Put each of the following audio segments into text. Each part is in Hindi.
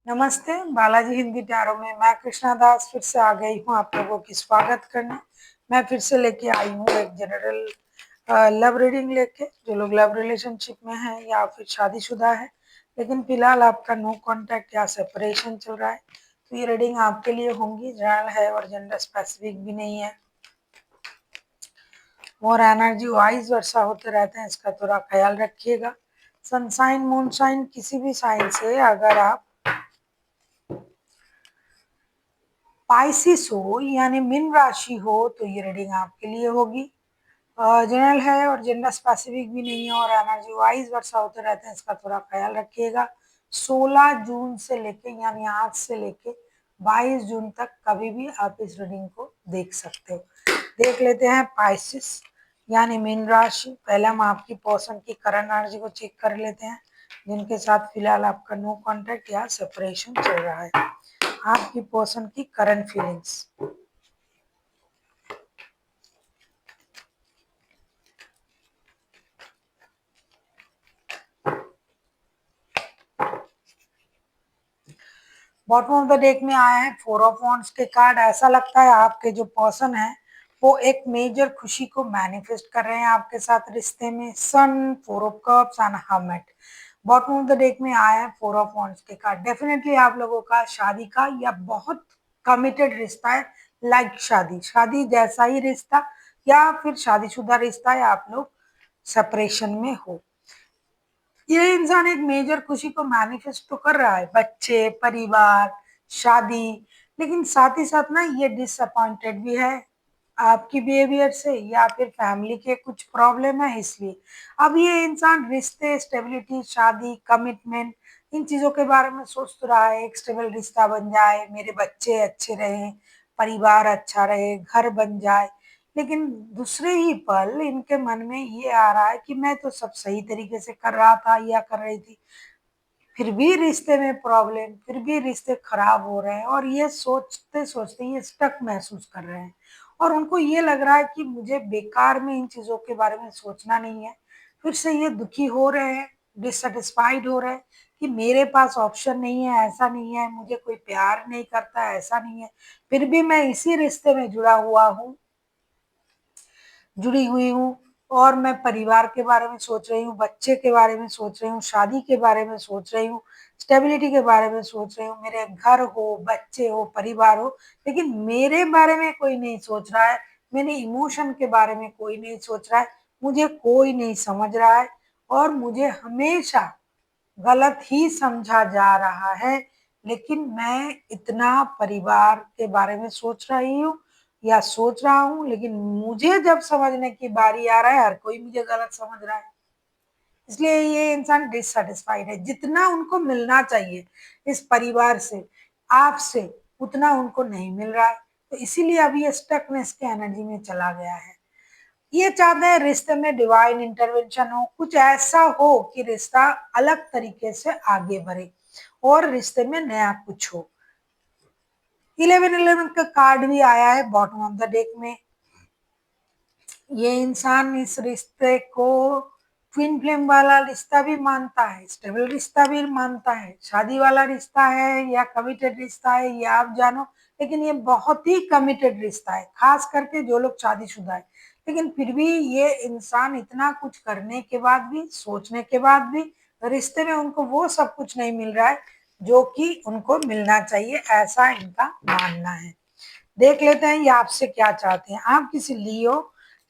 नमस्ते, बालाजी हिंदी टैरो में मैं कृष्णा दास फिर से आ गई हूँ आप लोगों की स्वागत करने। मैं फिर से लेके आई हूँ एक जनरल लव रीडिंग लेके। जो लोग लव रिलेशनशिप में हैं या फिर शादीशुदा है लेकिन फिलहाल आपका नो कांटेक्ट या सेपरेशन चल रहा है, तो ये रीडिंग आपके लिए होंगी। जनरल है और जेंडर स्पेसिफिक भी नहीं है और एनर्जी वाइज वर्षा होते रहते हैं, इसका थोड़ा ख्याल रखिएगा। सनसाइन मूनशाइन किसी भी साइन से अगर आप पाइसिस हो यानी मीन राशि हो तो ये रीडिंग आपके लिए होगी। जनरल है और जेंडर स्पेसिफिक भी नहीं है और एनर्जी वाइज वर्षा होते रहते हैं, इसका थोड़ा ख्याल रखिएगा। 16 जून से लेके यानी आज से लेके 22 जून तक कभी भी आप इस रीडिंग को देख सकते हो। देख लेते हैं पाइसिस यानी मीन राशि। पहले हम आपकी पर्सन की करंट एनर्जी को चेक कर लेते हैं, जिनके साथ फिलहाल आपका नो कॉन्टेक्ट या सेपरेशन चल रहा है। आपकी पर्सन की current feelings. Bottom of the deck में आया है 4 ऑफ वॉन्ड्स के कार्ड। ऐसा लगता है आपके जो पर्सन है वो एक मेजर खुशी को मैनिफेस्ट कर रहे हैं आपके साथ रिश्ते में। सन, 4 of cups and hermit. Bottom of the deck में आया है 4 ऑफ वॉन्ड्स के कार्ड। डेफिनेटली आप लोगों का शादी का या बहुत कमिटेड रिश्ता है, लाइक शादी जैसा ही रिश्ता या फिर शादीशुदा रिश्ता है, आप लोग सेपरेशन में हो। ये इंसान एक मेजर खुशी को मैनिफेस्ट तो कर रहा है, बच्चे, परिवार, शादी, लेकिन साथ ही साथ ना ये डिसअपॉइंटेड भी है आपकी बिहेवियर से या फिर फैमिली के कुछ प्रॉब्लम है इसलिए। अब ये इंसान रिश्ते, स्टेबिलिटी, शादी, कमिटमेंट, इन चीजों के बारे में सोच तो रहा है। एक स्टेबल रिश्ता बन जाए, मेरे बच्चे अच्छे रहे, परिवार अच्छा रहे, घर बन जाए, लेकिन दूसरे ही पल इनके मन में ये आ रहा है कि मैं तो सब सही तरीके से कर रहा था या कर रही थी, फिर भी रिश्ते में प्रॉब्लम, फिर भी रिश्ते खराब हो रहे हैं और ये सोचते सोचते ये स्टक महसूस कर रहे हैं और उनको ये लग रहा है कि मुझे बेकार में इन चीजों के बारे में सोचना नहीं है। फिर से ये दुखी हो रहे हैं, डिससेटिस्फाइड हो रहे हैं कि मेरे पास ऑप्शन नहीं है, ऐसा नहीं है, मुझे कोई प्यार नहीं करता, ऐसा नहीं है, फिर भी मैं इसी रिश्ते में जुड़ी हुई हूँ और मैं परिवार के बारे में सोच रही हूँ, बच्चे के बारे में सोच रही हूँ, शादी के बारे में सोच रही हूँ, स्टेबिलिटी के बारे में सोच रही हूँ, मेरे घर हो, बच्चे हो, परिवार हो, लेकिन मेरे बारे में कोई नहीं सोच रहा है, मेरे इमोशन के बारे में कोई नहीं सोच रहा है, मुझे कोई नहीं समझ रहा है और मुझे हमेशा गलत ही समझा जा रहा है। लेकिन मैं इतना परिवार के बारे में सोच रही हूँ या सोच रहा हूँ, लेकिन मुझे जब समझने की बारी आ रहा है हर कोई मुझे गलत समझ रहा है, इसलिए ये इंसान डिससेटिस्फाइड है। जितना उनको मिलना चाहिए इस परिवार से, आपसे, उतना उनको नहीं मिल रहा है, तो इसीलिए अभी ये स्टकनेस के एनर्जी में चला गया है। ये चाहते हैं रिश्ते में डिवाइन इंटरवेंशन हो, कुछ ऐसा हो कि रिश्ता अलग तरीके से आगे बढ़े और रिश्ते में नया कुछ हो। 1111 का कार्ड भी आया है बॉटम ऑफ द डेक में। ये इंसान इस रिश्ते को ट्विन फ्लेम वाला रिश्ता भी मानता है, स्टेबल रिश्ता भी मानता है, शादी वाला रिश्ता है या कमिटेड रिश्ता है ये आप जानो, लेकिन ये बहुत ही कमिटेड रिश्ता है, खास करके जो लोग शादीशुदा है। लेकिन फिर भी ये इंसान इतना कुछ करने के बाद भी, सोचने के बाद भी, रिश्ते में उनको वो सब कुछ नहीं मिल रहा है जो कि उनको मिलना चाहिए, ऐसा इनका मानना है। देख लेते हैं ये आपसे क्या चाहते हैं। आप किसी लियो,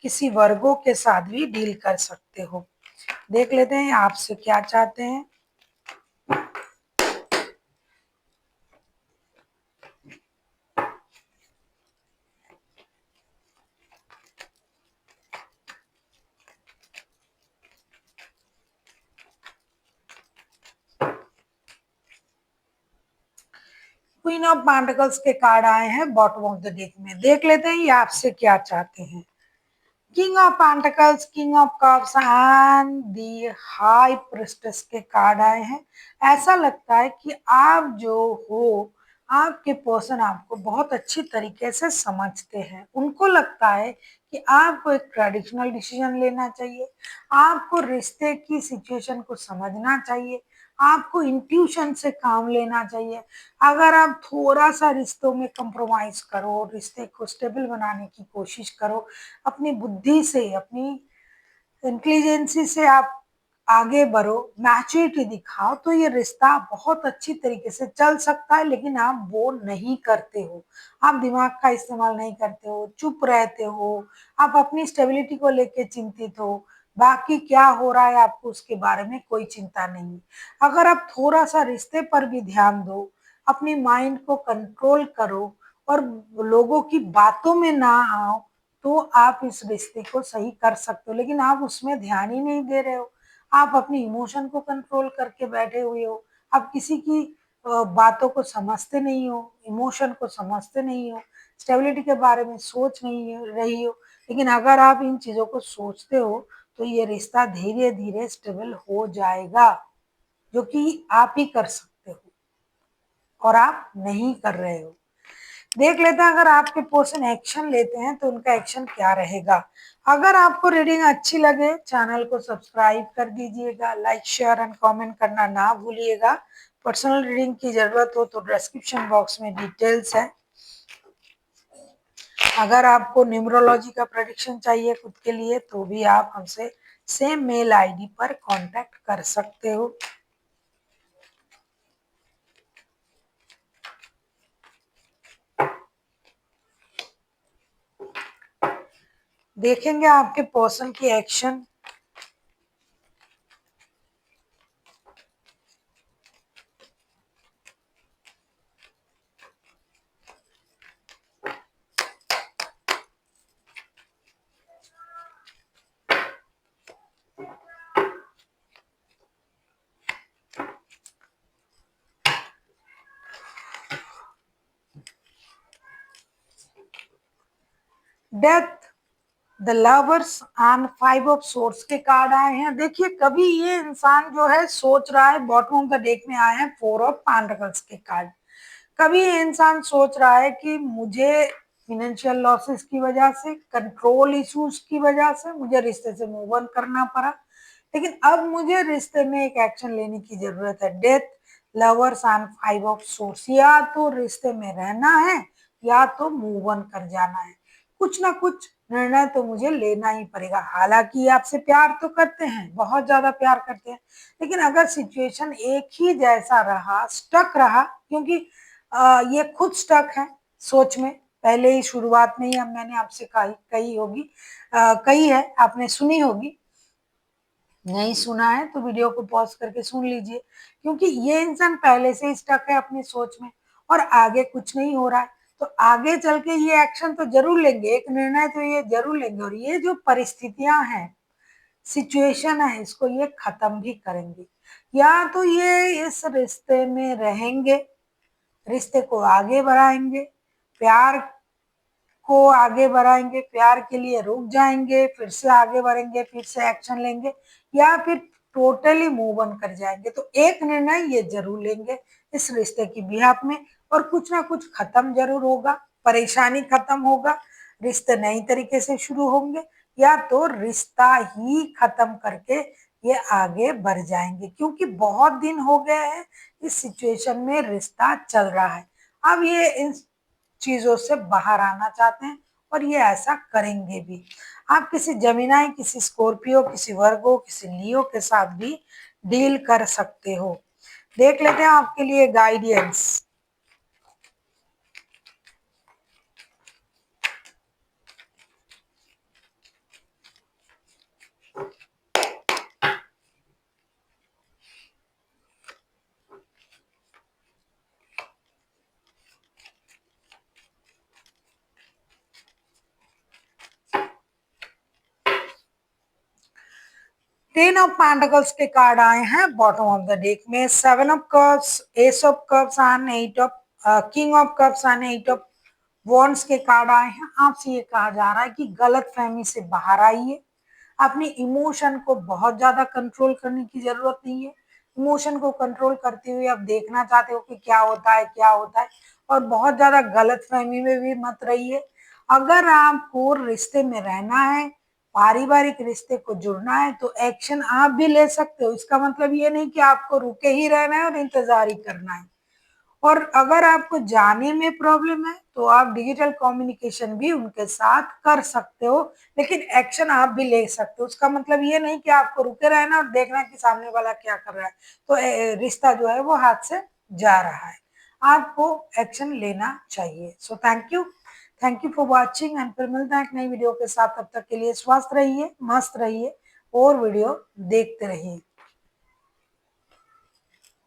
किसी वर्गो के साथ भी डील कर सकते हो। देख लेते हैं आपसे क्या चाहते हैं। क्वीन ऑफ पेंटिकल्स के कार्ड आए हैं बॉटम ऑफ द डेक में। देख लेते हैं ये आपसे क्या चाहते हैं। King of pentacles, king of cups and the high priestess के कार्ड आए हैं। ऐसा लगता है कि आप जो हो, आपके पर्सन आपको बहुत अच्छी तरीके से समझते हैं। उनको लगता है कि आपको एक ट्रेडिशनल डिसीजन लेना चाहिए, आपको रिश्ते की सिचुएशन को समझना चाहिए, आपको इंट्यूशन से काम लेना चाहिए। अगर आप थोड़ा-सा रिश्तों में कंप्रोमाइज़ करो, रिश्ते को स्टेबल बनाने की कोशिश करो, अपनी बुद्धि से, अपनी इंटेलिजेंसी से आप आगे बढ़ो, मैच्योरिटी दिखाओ, तो ये रिश्ता बहुत अच्छी तरीके से चल सकता है, लेकिन आप वो नहीं करते हो। आप दिमाग का इस्तेमाल नहीं करते हो, चुप रहते हो, आप अपनी स्टेबिलिटी को लेके चिंतित हो, बाकी क्या हो रहा है आपको उसके बारे में कोई चिंता नहीं है। अगर आप थोड़ा-सा रिश्ते पर भी ध्यान दो, अपनी माइंड को कंट्रोल करो और लोगों की बातों में ना आओ, तो आप इस रिश्ते को सही कर सकते हो, लेकिन आप उसमें ध्यान ही नहीं दे रहे हो। आप अपनी इमोशन को कंट्रोल करके बैठे हुए हो। आप किसी की बातों को समझते नहीं हो, इमोशन को समझते नहीं हो, स्टेबिलिटी के बारे में सोच नहीं रही हो। लेकिन अगर आप इन चीज़ों को सोचते हो, तो ये रिश्ता धीरे-धीरे स्टेबल हो जाएगा, जो कि आप ही कर सकते हो और आप नहीं कर रहे हो। देख लेते हैं अगर आपके पर्सन एक्शन लेते हैं तो उनका एक्शन क्या रहेगा। अगर आपको रीडिंग अच्छी लगे चैनल को सब्सक्राइब कर दीजिएगा, लाइक शेयर एंड कमेंट करना ना भूलिएगा। पर्सनल रीडिंग की जरूरत हो तो डिस्क्रिप्शन बॉक्स में डिटेल्स है। अगर आपको न्यूमरोलॉजी का प्रेडिक्शन चाहिए खुद के लिए तो भी आप हमसे सेम मेल आईडी पर कांटेक्ट कर सकते हो। देखेंगे आपके पर्सन की action. Death, the lovers and five of source के कार्ड आए हैं। देखिए कभी ये इंसान जो है सोच रहा है, बॉटम ऑफ द डेक में आए हैं फोर ऑफ पेंटिकल्स के कार्ड। कभी ये इंसान सोच रहा है कि मुझे फिनेंशियल लॉसेस की वजह से, कंट्रोल इश्यूज की वजह से मुझे रिश्ते से मूव ऑन करना पड़ा, लेकिन अब मुझे रिश्ते में एक एक्शन लेने की जरूरत है। Death, lovers and five of source, या तो रिश्ते में रहना है या तो मूव ऑन कर जाना है। कुछ ना कुछ निर्णय तो मुझे लेना ही पड़ेगा। हालांकि ये आपसे प्यार तो करते हैं, बहुत ज्यादा प्यार करते हैं, लेकिन अगर सिचुएशन एक ही जैसा रहा, स्टक रहा, क्योंकि ये खुद स्टक है सोच में। पहले ही शुरुआत में ही मैंने आपसे कही होगी, कही है, आपने सुनी होगी। नहीं सुना है तो वीडियो को पॉज करके सुन लीजिए, क्योंकि ये इंसान पहले से ही स्टक है अपनी सोच में और आगे कुछ नहीं हो रहा है। तो आगे चल के ये एक्शन तो जरूर लेंगे, एक निर्णय तो ये जरूर लेंगे, और ये जो परिस्थितियां हैं, सिचुएशन है, इसको ये खत्म भी करेंगे। या तो ये इस रिश्ते में रहेंगे, रिश्ते को आगे बढ़ाएंगे, प्यार को आगे बढ़ाएंगे, प्यार के लिए रुक जाएंगे, फिर से आगे बढ़ेंगे, फिर से एक्शन लेंगे, या फिर टोटली मूव ऑन कर जाएंगे। तो एक निर्णय ये जरूर लेंगे इस रिश्ते की बिहाफ में, और कुछ ना कुछ खत्म जरूर होगा, परेशानी खत्म होगा, रिश्ते नई तरीके से शुरू होंगे, या तो रिश्ता ही खत्म करके ये आगे बढ़ जाएंगे, क्योंकि बहुत दिन हो गए हैं इस सिचुएशन में रिश्ता चल रहा है। अब ये इन चीजों से बाहर आना चाहते हैं और ये ऐसा करेंगे भी। आप किसी जेमिनाई, किसी स्कॉर्पियो, किसी वर्गो, किसी लियो के साथ भी डील कर सकते हो। देख लेते हैं आपके लिए गाइडेंस। 10 ऑफ पेंटिकल्स के कार्ड आए हैं बॉटम ऑफ द डेक में। 7 of cups, S of cups and 8 of king of cups and 8 of wands के कार्ड आए हैं। आपसे ये कहा जा रहा है कि गलत फहमी से बाहर आइए। अपनी इमोशन को बहुत ज्यादा कंट्रोल करने की जरूरत नहीं है। इमोशन को कंट्रोल करते हुए आप देखना चाहते हो कि क्या होता है, क्या होता है, और बहुत ज्यादा गलत फहमी में भी मत रहिए। अगर आपको रिश्ते में रहना है, पारिवारिक रिश्ते को जुड़ना है तो एक्शन आप भी ले सकते हो। इसका मतलब ये नहीं कि आपको रुके ही रहना है और इंतजार ही करना है। और अगर आपको जाने में प्रॉब्लम है तो आप डिजिटल कम्युनिकेशन भी उनके साथ कर सकते हो, लेकिन एक्शन आप भी ले सकते हो। उसका मतलब ये नहीं कि आपको रुके रहना और देखना कि सामने वाला क्या कर रहा है, तो रिश्ता जो है वो हाथ से जा रहा है। आपको एक्शन लेना चाहिए। So thank you for watching and फिर मिलते हैं एक नई वीडियो के साथ। तब तक के लिए स्वस्थ रहिए, मस्त रहिए और वीडियो देखते रहिए।